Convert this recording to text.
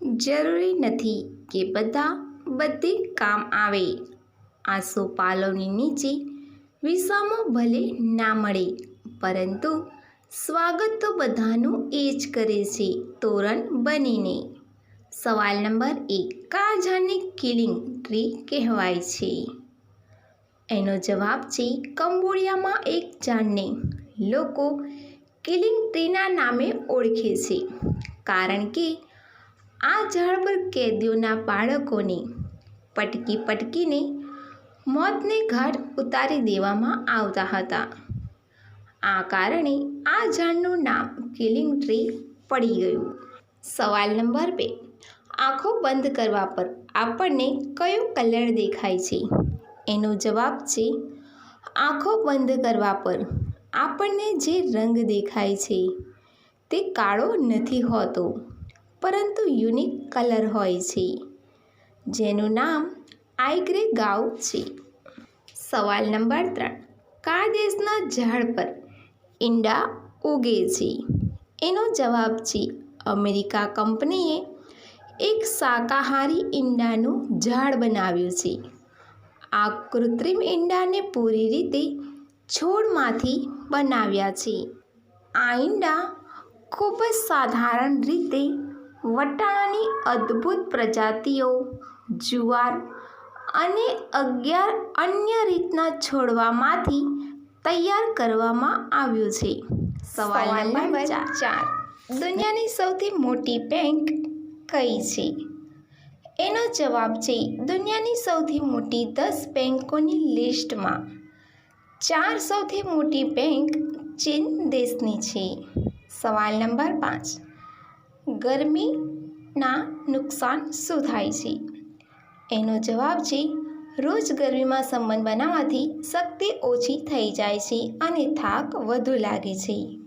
જરૂરી નથી કે બધા બધે કામ આવે. આસોપાલવની નીચે વિસામો ભલે ના મળે, પરંતુ સ્વાગત તો બધાનું એ જ કરે છે તોરણ બનીને. સવાલ નંબર 1. કયા ઝાડને કિલિંગ ટ્રી કહેવાય છે? એનો જવાબ છે કંબોડિયામાં એક ઝાડને લોકો કિલિંગ ટ્રીના નામે ઓળખે છે, કારણ કે આ ઝાડ પર કેદીઓના બાળકોને પટકી પટકીને મોતને ઘાટ ઉતારી દેવામાં આવતા હતા. આ કારણે આ ઝાડનું નામ કિલિંગ ટ્રી પડી ગયું. સવાલ નંબર 2. આંખો બંધ કરવા પર આપણને કયો કલર દેખાય છે? એનો જવાબ છે આંખો બંધ કરવા પર આપણને જે રંગ દેખાય છે તે કાળો નથી હોતો, પરંતુ યુનિક કલર હોય છે, જેનું નામ આઈ-ગ્રે ગાઉ છે. સવાલ નંબર 3. કયા દેશના ઝાડ પર ઈંડા ઉગે છે? એનો જવાબ છે અમેરિકા. કંપનીએ એક શાકાહારી ઈંડાનું ઝાડ બનાવ્યું છે. આ કૃત્રિમ ઈંડાને પૂરી રીતે છોડમાંથી બનાવ્યા છે. આ ઈંડા ખૂબ જ સાધારણ રીતે વટાણાની અદ્ભુત પ્રજાતિઓ, જુવાર અને 11 અન્ય રીતના છોડવામાંથી તૈયાર કરવામાં આવ્યું છે. સવાલ નંબર 4. દુનિયાની સૌથી મોટી બેંક કઈ છે? એનો જવાબ છે દુનિયાની સૌથી મોટી 10 બેંકોની લિસ્ટમાં 4 સૌથી મોટી બેંક ચીન દેશની છે. સવાલ નંબર 5. ગરમીના નુકસાન શું થાય છે? એનો જવાબ છે રોજ ગરમીમાં સંબંધ બનાવવાથી શક્તિ ઓછી થઈ જાય છે અને થાક વધુ લાગે છે.